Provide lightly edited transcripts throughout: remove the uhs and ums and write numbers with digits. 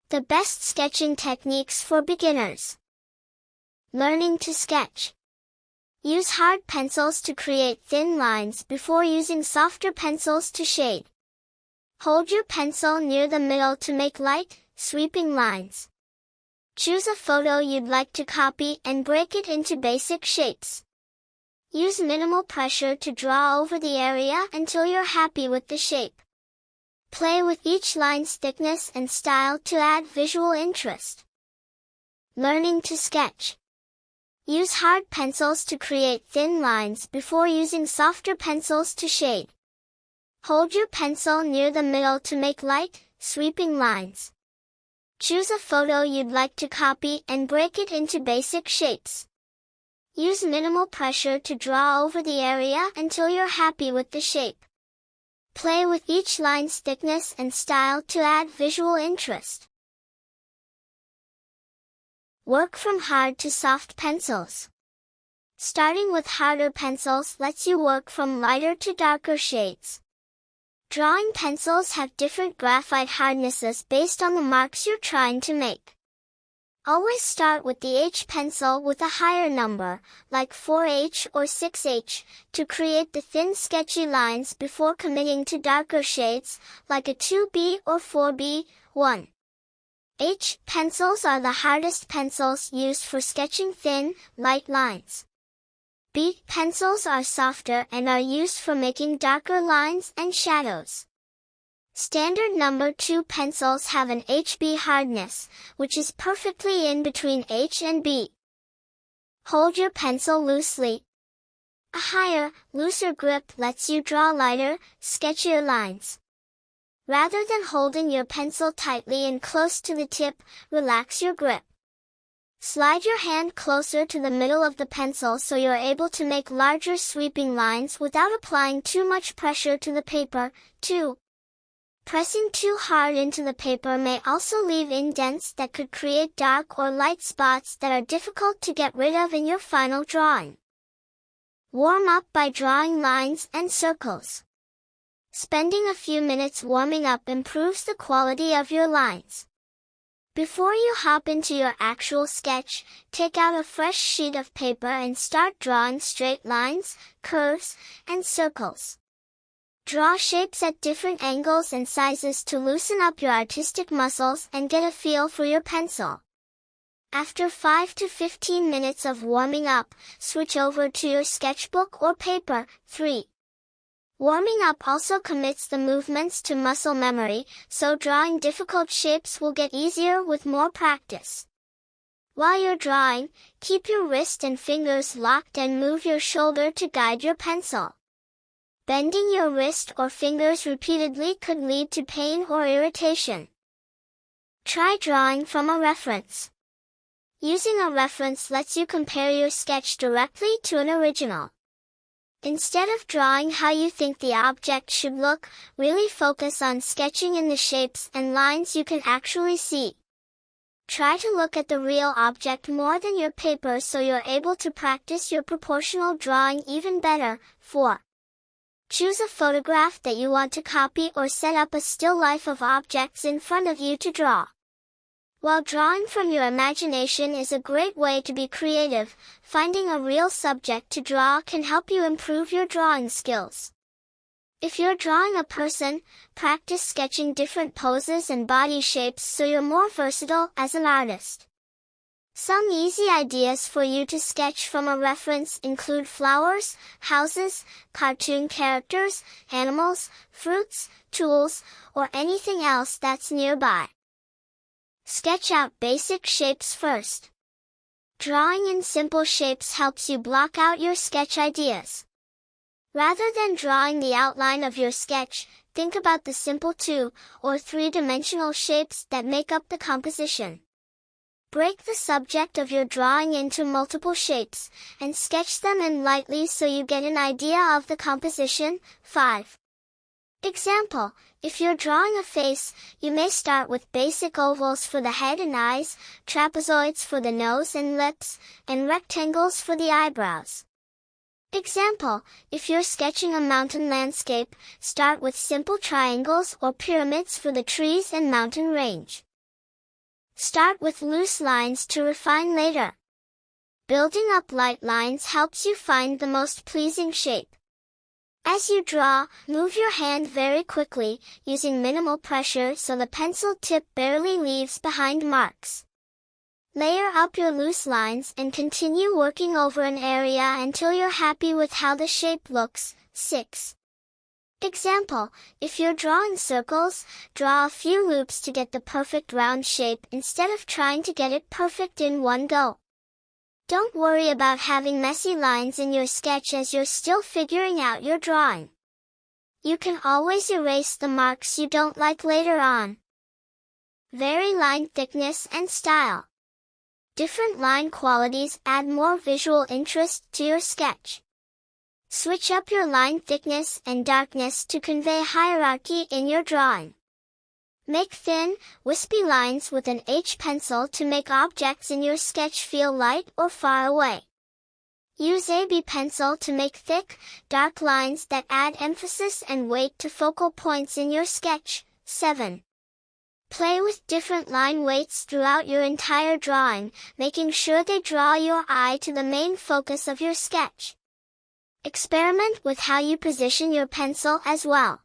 The best sketching techniques for beginners. Learning to sketch. Use hard pencils to create thin lines before using softer pencils to shade. Hold your pencil near the middle to make light, sweeping lines. Choose a photo you'd like to copy and break it into basic shapes. Use minimal pressure to draw over the area until you're happy with the shape. Play with each line's thickness and style to add visual interest. Learning to sketch. Use hard pencils to create thin lines before using softer pencils to shade. Hold your pencil near the middle to make light, sweeping lines. Choose a photo you'd like to copy and break it into basic shapes. Use minimal pressure to draw over the area until you're happy with the shape. Play with each line's thickness and style to add visual interest. Work from hard to soft pencils. Starting with harder pencils lets you work from lighter to darker shades. Drawing pencils have different graphite hardnesses based on the marks you're trying to make. Always start with the H pencil with a higher number, like 4H or 6H, to create the thin sketchy lines before committing to darker shades, like a 2B or 4B, 1. H pencils are the hardest pencils used for sketching thin, light lines. B pencils are softer and are used for making darker lines and shadows. Standard number 2 pencils have an HB hardness, which is perfectly in between H and B. Hold your pencil loosely. A higher, looser grip lets you draw lighter, sketchier lines. Rather than holding your pencil tightly and close to the tip, relax your grip. Slide your hand closer to the middle of the pencil so you're able to make larger sweeping lines without applying too much pressure to the paper. 2. Pressing too hard into the paper may also leave indents that could create dark or light spots that are difficult to get rid of in your final drawing. Warm up by drawing lines and circles. Spending a few minutes warming up improves the quality of your lines. Before you hop into your actual sketch, take out a fresh sheet of paper and start drawing straight lines, curves, and circles. Draw shapes at different angles and sizes to loosen up your artistic muscles and get a feel for your pencil. After 5 to 15 minutes of warming up, switch over to your sketchbook or paper. 3. Warming up also commits the movements to muscle memory, so drawing difficult shapes will get easier with more practice. While you're drawing, keep your wrist and fingers locked and move your shoulder to guide your pencil. Bending your wrist or fingers repeatedly could lead to pain or irritation. Try drawing from a reference. Using a reference lets you compare your sketch directly to an original. Instead of drawing how you think the object should look, really focus on sketching in the shapes and lines you can actually see. Try to look at the real object more than your paper so you're able to practice your proportional drawing even better. 4. Choose a photograph that you want to copy or set up a still life of objects in front of you to draw. While drawing from your imagination is a great way to be creative, finding a real subject to draw can help you improve your drawing skills. If you're drawing a person, practice sketching different poses and body shapes so you're more versatile as an artist. Some easy ideas for you to sketch from a reference include flowers, houses, cartoon characters, animals, fruits, tools, or anything else that's nearby. Sketch out basic shapes first. Drawing in simple shapes helps you block out your sketch ideas. Rather than drawing the outline of your sketch, think about the simple 2- or 3-dimensional shapes that make up the composition. Break the subject of your drawing into multiple shapes, and sketch them in lightly so you get an idea of the composition. 5. Example: if you're drawing a face, you may start with basic ovals for the head and eyes, trapezoids for the nose and lips, and rectangles for the eyebrows. Example: if you're sketching a mountain landscape, start with simple triangles or pyramids for the trees and mountain range. Start with loose lines to refine later. Building up light lines helps you find the most pleasing shape. As you draw, move your hand very quickly, using minimal pressure so the pencil tip barely leaves behind marks. Layer up your loose lines and continue working over an area until you're happy with how the shape looks. 6. Example, if you're drawing circles, draw a few loops to get the perfect round shape instead of trying to get it perfect in one go. Don't worry about having messy lines in your sketch as you're still figuring out your drawing. You can always erase the marks you don't like later on. Vary line thickness and style. Different line qualities add more visual interest to your sketch. Switch up your line thickness and darkness to convey hierarchy in your drawing. Make thin, wispy lines with an H pencil to make objects in your sketch feel light or far away. Use AB pencil to make thick, dark lines that add emphasis and weight to focal points in your sketch. 7. Play with different line weights throughout your entire drawing, making sure they draw your eye to the main focus of your sketch. Experiment with how you position your pencil as well.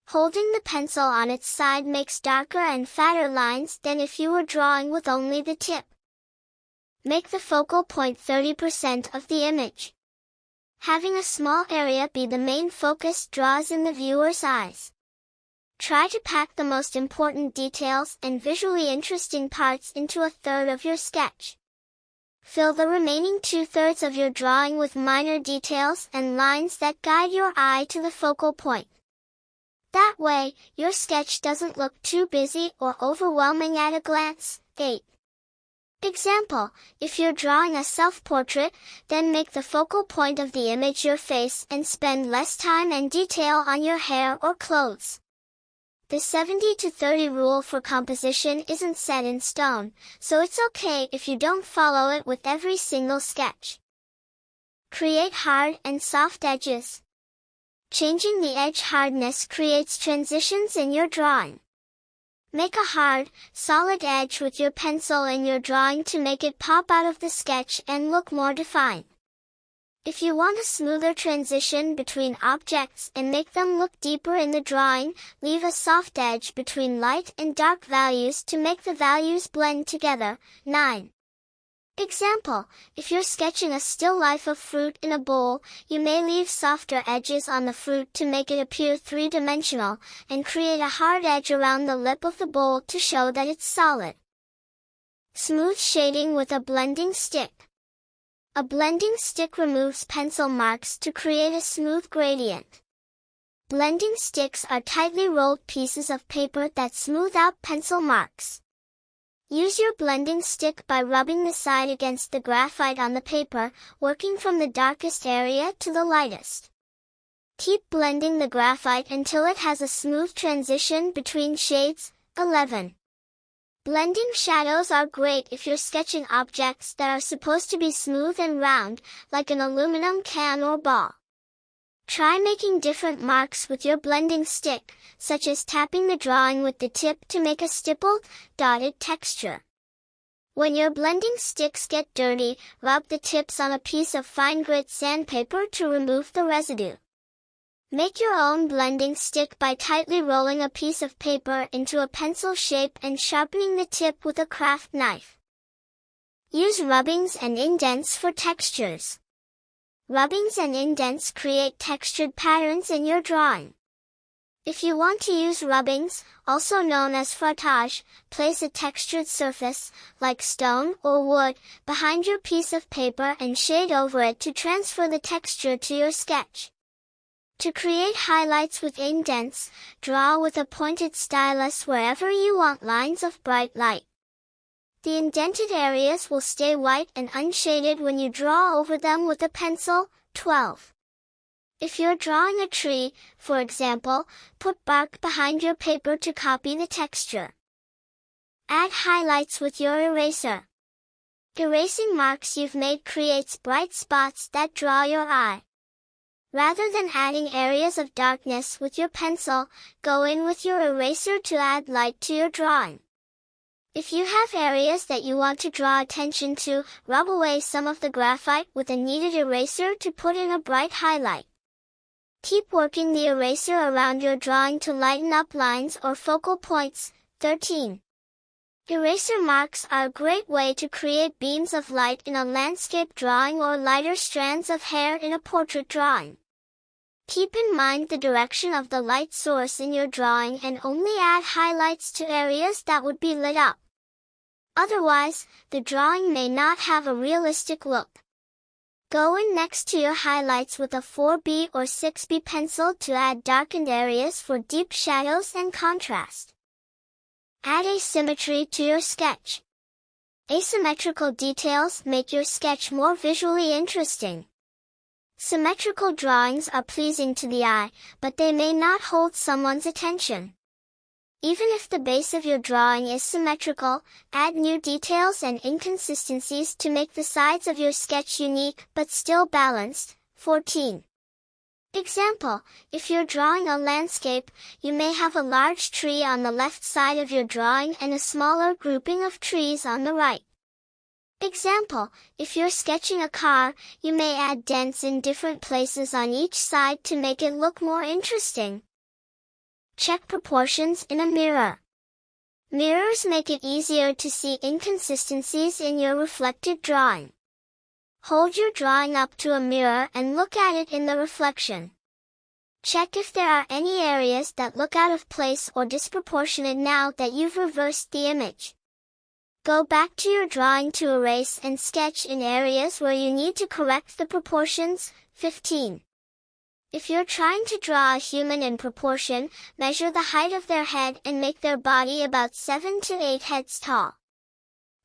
Holding the pencil on its side makes darker and fatter lines than if you were drawing with only the tip. Make the focal point 30% of the image. Having a small area be the main focus draws in the viewer's eyes. Try to pack the most important details and visually interesting parts into a third of your sketch. Fill the remaining 2/3 of your drawing with minor details and lines that guide your eye to the focal point. That way, your sketch doesn't look too busy or overwhelming at a glance. 8. Example, if you're drawing a self-portrait, then make the focal point of the image your face and spend less time and detail on your hair or clothes. The 70-30 rule for composition isn't set in stone, so it's okay if you don't follow it with every single sketch. Create hard and soft edges. Changing the edge hardness creates transitions in your drawing. Make a hard, solid edge with your pencil in your drawing to make it pop out of the sketch and look more defined. If you want a smoother transition between objects and make them look deeper in the drawing, leave a soft edge between light and dark values to make the values blend together. 9. Example, if you're sketching a still life of fruit in a bowl, you may leave softer edges on the fruit to make it appear three-dimensional, and create a hard edge around the lip of the bowl to show that it's solid. Smooth shading with a blending stick. A blending stick removes pencil marks to create a smooth gradient. Blending sticks are tightly rolled pieces of paper that smooth out pencil marks. Use your blending stick by rubbing the side against the graphite on the paper, working from the darkest area to the lightest. Keep blending the graphite until it has a smooth transition between shades. 11. Blending shadows are great if you're sketching objects that are supposed to be smooth and round, like an aluminum can or ball. Try making different marks with your blending stick, such as tapping the drawing with the tip to make a stippled, dotted texture. When your blending sticks get dirty, rub the tips on a piece of fine grit sandpaper to remove the residue. Make your own blending stick by tightly rolling a piece of paper into a pencil shape and sharpening the tip with a craft knife. Use rubbings and indents for textures. Rubbings and indents create textured patterns in your drawing. If you want to use rubbings, also known as frottage, place a textured surface, like stone or wood, behind your piece of paper and shade over it to transfer the texture to your sketch. To create highlights with indents, draw with a pointed stylus wherever you want lines of bright light. The indented areas will stay white and unshaded when you draw over them with a pencil. 12. If you're drawing a tree, for example, put bark behind your paper to copy the texture. Add highlights with your eraser. Erasing marks you've made creates bright spots that draw your eye. Rather than adding areas of darkness with your pencil, go in with your eraser to add light to your drawing. If you have areas that you want to draw attention to, rub away some of the graphite with a kneaded eraser to put in a bright highlight. Keep working the eraser around your drawing to lighten up lines or focal points. 13. Eraser marks are a great way to create beams of light in a landscape drawing or lighter strands of hair in a portrait drawing. Keep in mind the direction of the light source in your drawing and only add highlights to areas that would be lit up. Otherwise, the drawing may not have a realistic look. Go in next to your highlights with a 4B or 6B pencil to add darkened areas for deep shadows and contrast. Add asymmetry to your sketch. Asymmetrical details make your sketch more visually interesting. Symmetrical drawings are pleasing to the eye, but they may not hold someone's attention. Even if the base of your drawing is symmetrical, add new details and inconsistencies to make the sides of your sketch unique but still balanced. 14. Example, if you're drawing a landscape, you may have a large tree on the left side of your drawing and a smaller grouping of trees on the right. Example, if you're sketching a car, you may add dents in different places on each side to make it look more interesting. Check proportions in a mirror. Mirrors make it easier to see inconsistencies in your reflected drawing. Hold your drawing up to a mirror and look at it in the reflection. Check if there are any areas that look out of place or disproportionate now that you've reversed the image. Go back to your drawing to erase and sketch in areas where you need to correct the proportions. 15. If you're trying to draw a human in proportion, measure the height of their head and make their body about 7 to 8 heads tall.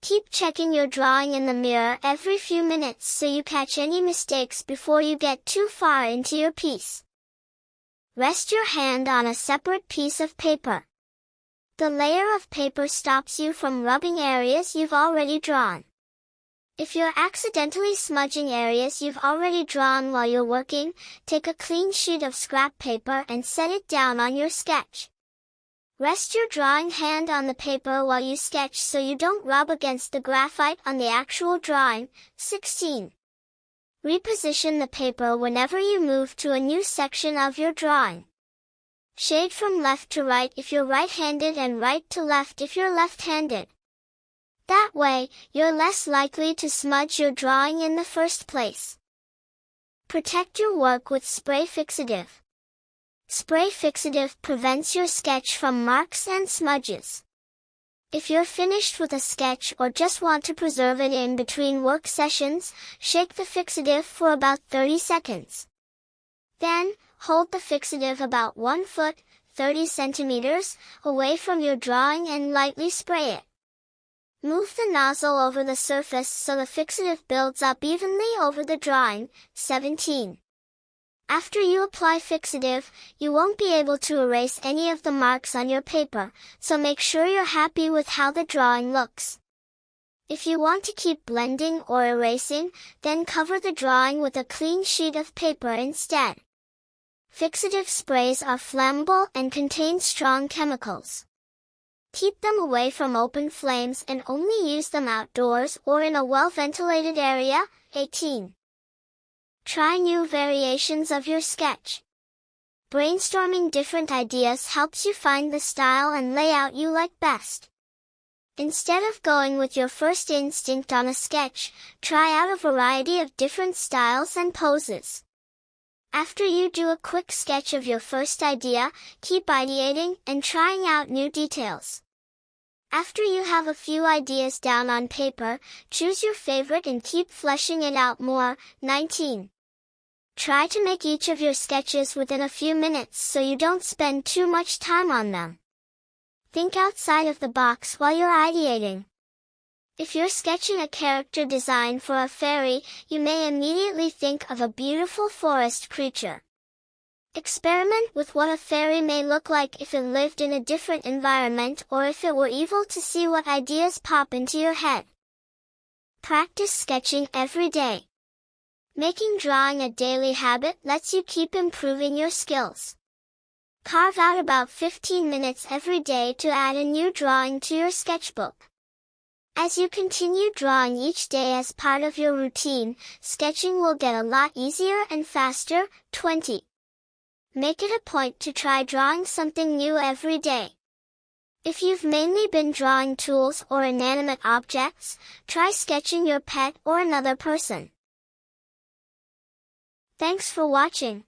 Keep checking your drawing in the mirror every few minutes so you catch any mistakes before you get too far into your piece. Rest your hand on a separate piece of paper. The layer of paper stops you from rubbing areas you've already drawn. If you're accidentally smudging areas you've already drawn while you're working, take a clean sheet of scrap paper and set it down on your sketch. Rest your drawing hand on the paper while you sketch so you don't rub against the graphite on the actual drawing. 16. Reposition the paper whenever you move to a new section of your drawing. Shade from left to right if you're right-handed and right to left if you're left-handed. That way, you're less likely to smudge your drawing in the first place. Protect your work with spray fixative. Spray fixative prevents your sketch from marks and smudges. If you're finished with a sketch or just want to preserve it in between work sessions, shake the fixative for about 30 seconds. Then, hold the fixative about 1 foot, 30 centimeters, away from your drawing and lightly spray it. Move the nozzle over the surface so the fixative builds up evenly over the drawing. 17. After you apply fixative, you won't be able to erase any of the marks on your paper, so make sure you're happy with how the drawing looks. If you want to keep blending or erasing, then cover the drawing with a clean sheet of paper instead. Fixative sprays are flammable and contain strong chemicals. Keep them away from open flames and only use them outdoors or in a well-ventilated area. 18. Try new variations of your sketch. Brainstorming different ideas helps you find the style and layout you like best. Instead of going with your first instinct on a sketch, try out a variety of different styles and poses. After you do a quick sketch of your first idea, keep ideating and trying out new details. After you have a few ideas down on paper, choose your favorite and keep fleshing it out more. 19. Try to make each of your sketches within a few minutes so you don't spend too much time on them. Think outside of the box while you're ideating. If you're sketching a character design for a fairy, you may immediately think of a beautiful forest creature. Experiment with what a fairy may look like if it lived in a different environment or if it were evil to see what ideas pop into your head. Practice sketching every day. Making drawing a daily habit lets you keep improving your skills. Carve out about 15 minutes every day to add a new drawing to your sketchbook. As you continue drawing each day as part of your routine, sketching will get a lot easier and faster. 20. Make it a point to try drawing something new every day. If you've mainly been drawing tools or inanimate objects, try sketching your pet or another person. Thanks for watching.